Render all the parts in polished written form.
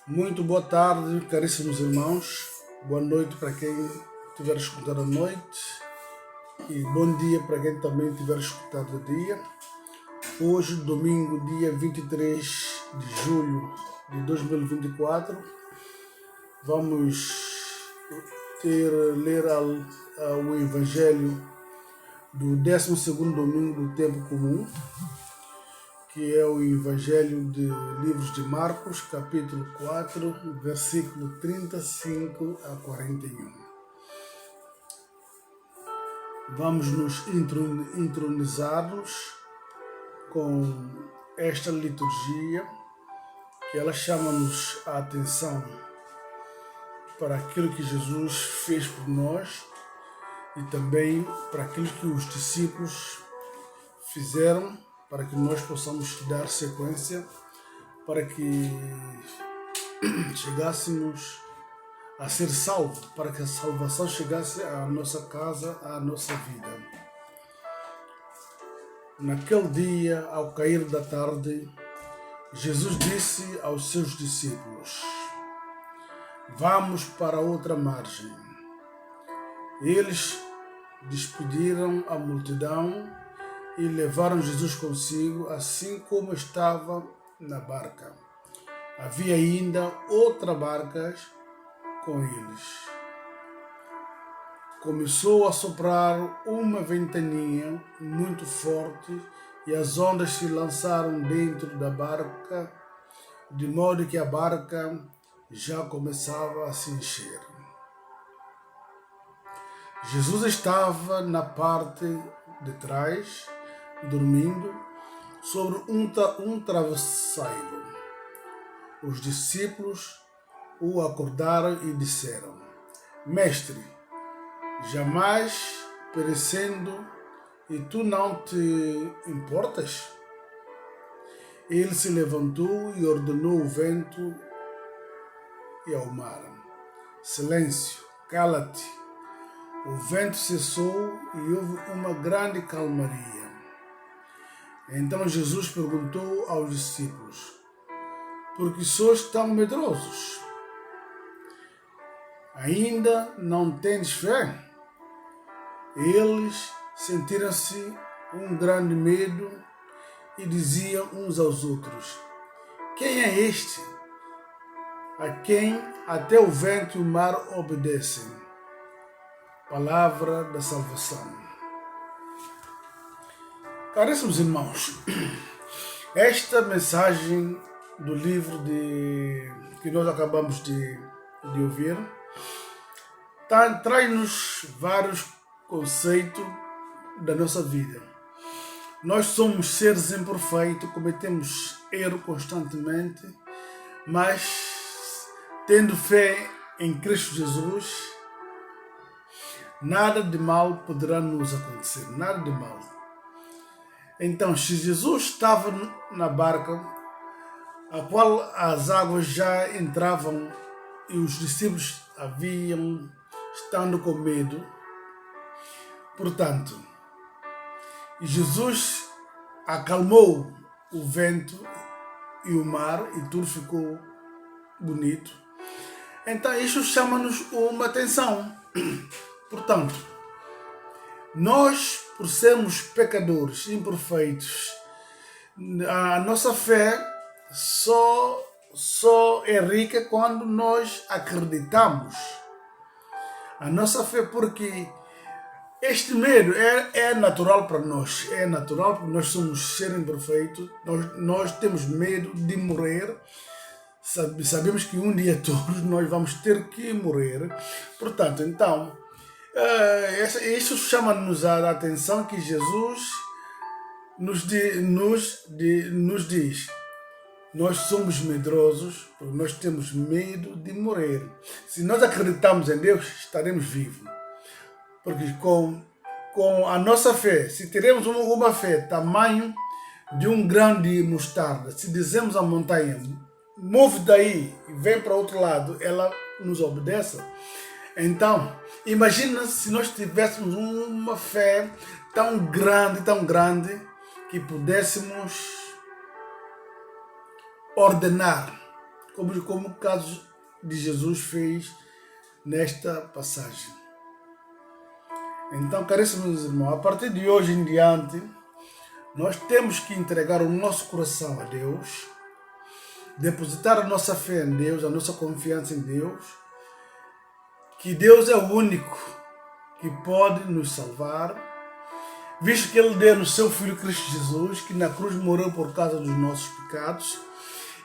Muito boa tarde, caríssimos irmãos. Boa noite para quem estiver escutando à noite e bom dia para quem também estiver escutando de dia. Hoje, domingo, dia 23 de julho de 2024, vamos ler o Evangelho do 12º domingo do tempo comum, que é o Evangelho de livros de Marcos, capítulo 4, versículo 35 a 41. Vamos nos entronizar-nos com esta liturgia, que ela chama-nos a atenção para aquilo que Jesus fez por nós e também para aquilo que os discípulos fizeram, para que nós possamos dar sequência, para que chegássemos a ser salvos, para que a salvação chegasse à nossa casa, à nossa vida. Naquele dia, ao cair da tarde, Jesus disse aos seus discípulos: "Vamos para outra margem." Eles despediram a multidão e levaram Jesus consigo, assim como estava na barca. Havia ainda outras barcas com eles. Começou a soprar uma ventania muito forte e as ondas se lançaram dentro da barca, de modo que a barca já começava a se encher. Jesus estava na parte de trás, dormindo sobre um travesseiro. Os discípulos o acordaram e disseram: "Mestre, jamais perecendo, e tu não te importas?" Ele se levantou e ordenou o vento e ao mar: "Silêncio, cala-te." O vento cessou e houve uma grande calmaria. Então Jesus perguntou aos discípulos: "Por que sois tão medrosos? Ainda não tendes fé?" Eles sentiram-se um grande medo e diziam uns aos outros: "Quem é este, a quem até o vento e o mar obedecem?" Palavra da salvação. Caríssimos irmãos, esta mensagem do livro que nós acabamos de ouvir traz-nos vários conceitos da nossa vida. Nós somos seres imperfeitos, cometemos erro constantemente, mas tendo fé em Cristo Jesus, nada de mal poderá nos acontecer, nada de mal. Então, se Jesus estava na barca, a qual as águas já entravam e os discípulos haviam estando com medo, portanto, Jesus acalmou o vento e o mar e tudo ficou bonito. Então, isso chama-nos uma atenção. Portanto, nós, por sermos pecadores, imperfeitos, a nossa fé só é rica quando nós acreditamos. A nossa fé, porque este medo é natural para nós, é natural porque nós somos seres imperfeitos, nós temos medo de morrer, sabemos que um dia todos nós vamos ter que morrer. Portanto, então, isso chama-nos a atenção que Jesus nos diz: nós somos medrosos porque nós temos medo de morrer. Se nós acreditamos em Deus, estaremos vivos. Porque com a nossa fé, se teremos uma fé tamanho de um grão de mostarda, se dizemos à montanha: "Move daí e vem para outro lado", ela nos obedece. Então, imagina se nós tivéssemos uma fé tão grande, que pudéssemos ordenar como o caso de Jesus fez nesta passagem. Então, caríssimos irmãos, a partir de hoje em diante, nós temos que entregar o nosso coração a Deus, depositar a nossa fé em Deus, a nossa confiança em Deus, que Deus é o único que pode nos salvar, visto que Ele deu no seu Filho Cristo Jesus, que na cruz morreu por causa dos nossos pecados,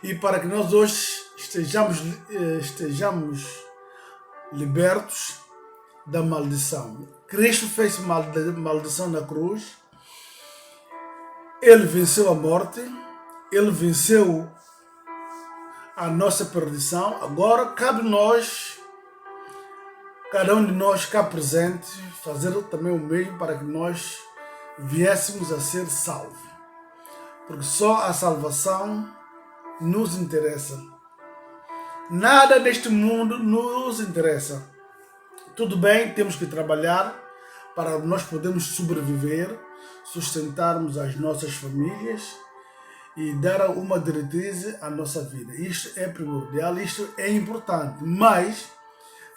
e para que nós hoje estejamos libertos da maldição. Cristo fez maldição na cruz, Ele venceu a morte, Ele venceu a nossa perdição. Agora cabe nós, cada um de nós cá presente, fazer também o mesmo para que nós viéssemos a ser salvos. Porque só a salvação nos interessa. Nada neste mundo nos interessa. Tudo bem, temos que trabalhar para nós podermos sobreviver, sustentarmos as nossas famílias e dar uma diretriz à nossa vida. Isto é primordial, isto é importante, mas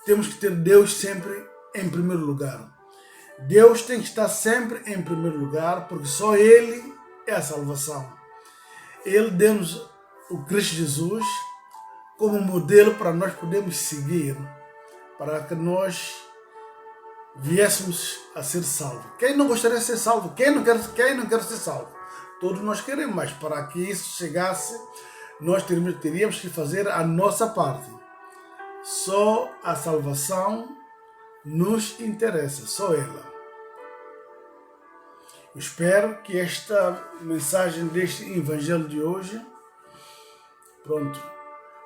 temos que ter Deus sempre em primeiro lugar. Deus tem que estar sempre em primeiro lugar, porque só Ele é a salvação. Ele deu-nos o Cristo Jesus como modelo para nós podermos seguir, para que nós viéssemos a ser salvos. Quem não gostaria de ser salvo? Quem não quer ser salvo? Todos nós queremos, mas para que isso chegasse, nós teríamos que fazer a nossa parte. Só a salvação nos interessa, só ela. Eu espero que esta mensagem deste evangelho de hoje,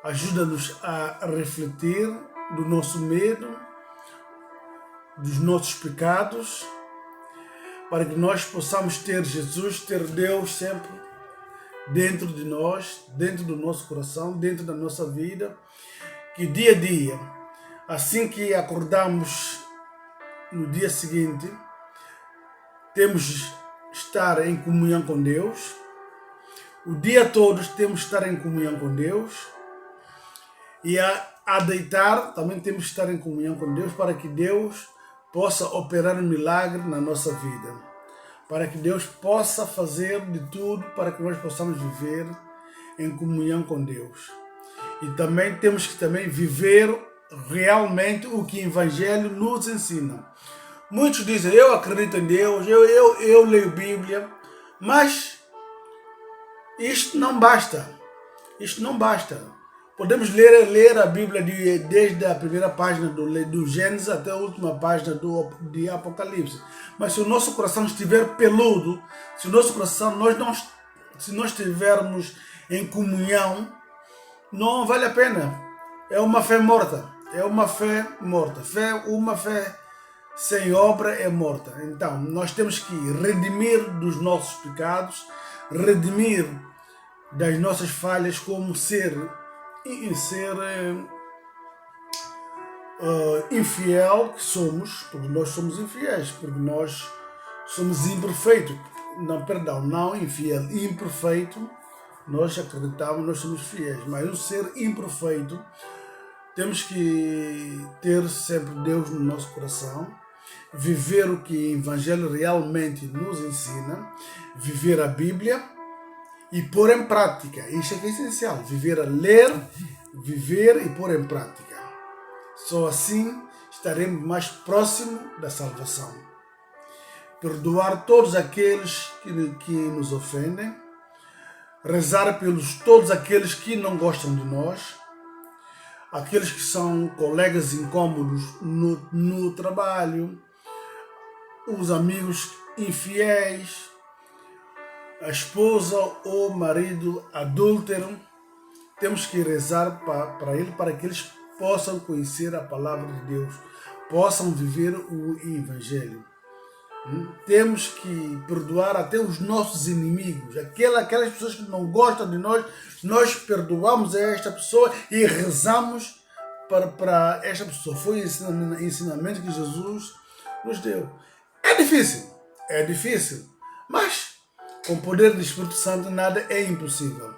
ajuda-nos a refletir do nosso medo, dos nossos pecados, para que nós possamos ter Jesus, ter Deus sempre dentro de nós, dentro do nosso coração, dentro da nossa vida, que dia a dia, assim que acordamos no dia seguinte, temos de estar em comunhão com Deus, o dia todo temos de estar em comunhão com Deus, e a deitar também temos de estar em comunhão com Deus, para que Deus possa operar um milagre na nossa vida, para que Deus possa fazer de tudo para que nós possamos viver em comunhão com Deus. E também temos que viver realmente o que o Evangelho nos ensina. Muitos dizem, eu acredito em Deus, eu leio Bíblia, mas isto não basta. Isto não basta. Podemos ler a Bíblia desde a primeira página do Gênesis até a última página de Apocalipse. Mas se o nosso coração estiver peludo, se nós estivermos em comunhão, não vale a pena. É uma fé morta. É uma fé morta. Uma fé sem obra é morta. Então, nós temos que redimir dos nossos pecados, redimir das nossas falhas como ser infiel que somos, porque nós somos infiéis, porque nós somos imperfeitos. Não infiel, imperfeito, nós acreditamos, nós somos fiéis, mas o ser imperfeito, temos que ter sempre Deus no nosso coração, viver o que o Evangelho realmente nos ensina, viver a Bíblia, e pôr em prática. Isso é que é essencial. Viver a ler, viver e pôr em prática. Só assim estaremos mais próximos da salvação. Perdoar todos aqueles que nos ofendem. Rezar pelos todos aqueles que não gostam de nós. Aqueles que são colegas incômodos no trabalho. Os amigos infiéis. A esposa ou marido adúltero, temos que rezar para ele, para que eles possam conhecer a palavra de Deus, possam viver o Evangelho. Temos que perdoar até os nossos inimigos, aquelas pessoas que não gostam de nós, nós perdoamos a esta pessoa e rezamos para esta pessoa. Foi o ensinamento que Jesus nos deu. É difícil, mas com o poder do Espírito Santo nada é impossível.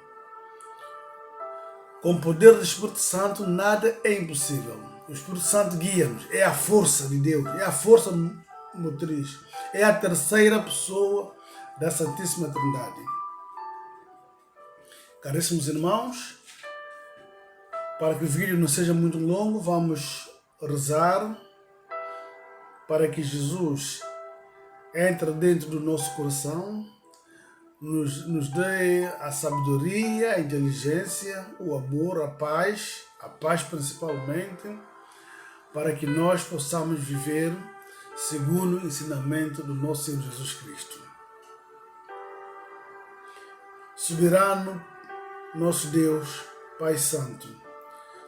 Com o poder do Espírito Santo, nada é impossível. O Espírito Santo guia-nos. É a força de Deus. É a força motriz. É a terceira pessoa da Santíssima Trindade. Caríssimos irmãos, para que o vídeo não seja muito longo, vamos rezar para que Jesus entre dentro do nosso coração, nos dê a sabedoria, a inteligência, o amor, a paz principalmente, para que nós possamos viver segundo o ensinamento do nosso Senhor Jesus Cristo. Soberano, nosso Deus, Pai Santo,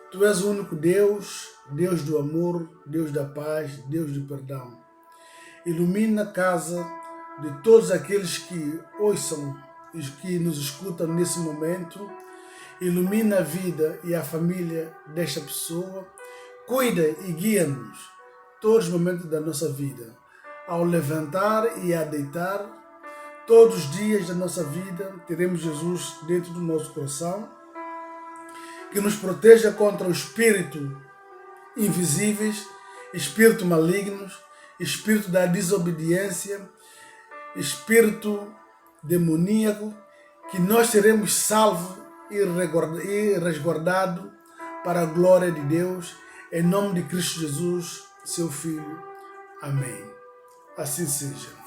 Tu és o único Deus, Deus do amor, Deus da paz, Deus do perdão. Ilumina a casa de todos aqueles que ouçam e que nos escutam nesse momento. Ilumina a vida e a família desta pessoa. Cuida e guia-nos todos os momentos da nossa vida. Ao levantar e a deitar, todos os dias da nossa vida, teremos Jesus dentro do nosso coração, que nos proteja contra o espírito invisíveis, espírito malignos, espírito da desobediência, espírito demoníaco, que nós seremos salvos e resguardados para a glória de Deus, em nome de Cristo Jesus, seu Filho. Amém. Assim seja.